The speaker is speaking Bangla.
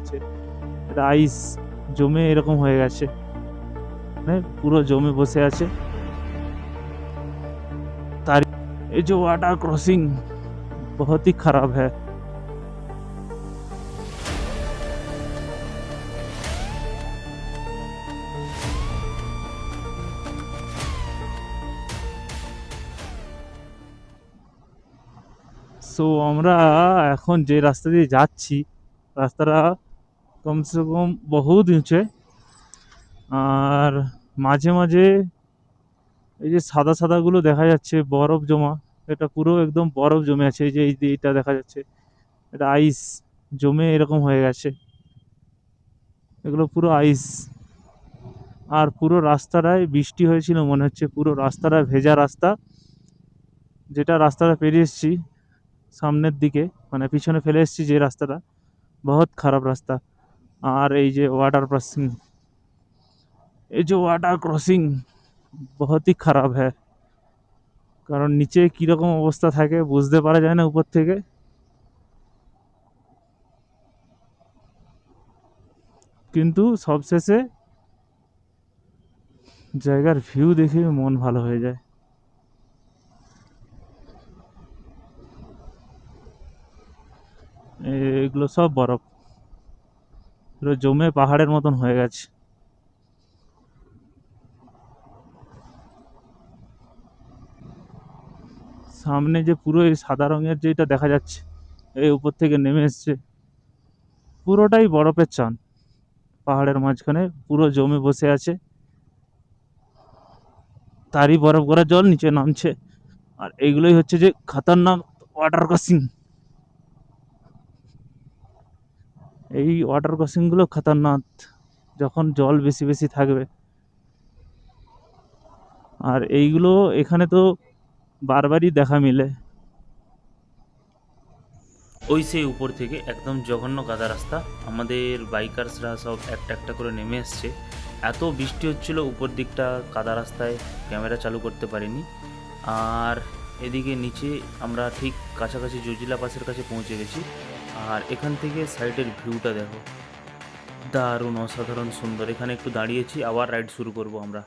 যাচ্ছে, এটা আইস জমে এরকম হয়ে গেছে, মানে পুরো জমে বসে আছে। তার ये जो वाटर क्रॉसिंग बहुत ही खराब है। সো আমরা এখন যে রাস্তা দিয়ে যাচ্ছি, রাস্তাটা কমসে কম বহুত উঁচু, আর মাঝে মাঝে এই যে সাদা সাদা গুলো দেখা যাচ্ছে বরফ জমা, এটা পুরো একদম বরফ জমে আছে। এই যে এইটা দেখা যাচ্ছে, এটা আইস জমে এরকম হয়ে গেছে, এগুলো পুরো আইস। আর পুরো রাস্তাটায় বৃষ্টি হয়েছিল মনে হচ্ছে, পুরো রাস্তাটা ভেজা রাস্তা। যেটা রাস্তাটা পেরিয়ে এসেছি সামনের দিকে, মানে পিছনে ফেলে এসেছি যে রাস্তাটা, বহুত খারাপ রাস্তা। আর এই যে ওয়াটার ক্রসিং, এই যে ওয়াটার ক্রসিং বহুত হি খারাপ হ্যাঁ, কারণ নিচে কিরকম অবস্থা থাকে বুঝতে পারা যায় না উপর থেকে। কিন্তু সবশেষে জায়গার ভিউ দেখে মন ভালো হয়ে যায়। এগুলো সব বরফ পুরো জমে পাহাড়ের মতন হয়ে গেছে। সামনে যে পুরো এই সাদা রঙের যেটা দেখা যাচ্ছে, এই উপর থেকে নেমে এসছে, পুরোটাই বরফের চান। পাহাড়ের মাঝখানে পুরো জমে বসে আছে, তারই বরফ গড়া জল নিচে নামছে। আর এইগুলোই হচ্ছে যে খতরনাক ওয়াটার ক্রসিং। এই ওয়াটার ক্রসিং গুলো খতরনাক, যখন জল বেশি বেশি থাকবে। আর এইগুলো এখানে তো বারবারই দেখা মিলে। ওই সেই উপর থেকে একদম জঘন্য কাদা রাস্তা, আমাদের বাইকার্সরা সব একটা একটা করে নেমে এসছে। এত বৃষ্টি হচ্ছিল উপর দিকটা কাদা রাস্তায় ক্যামেরা চালু করতে পারিনি। আর এদিকে নিচে আমরা ঠিক কাছাকাছি জজিলা পাসের কাছে পৌঁছে গেছি। আর এখান থেকে সাইডের ভিউটা দেখো, দারুণ অসাধারণ সুন্দর। এখানে একটু দাঁড়িয়েছি, আবার রাইড শুরু করব আমরা।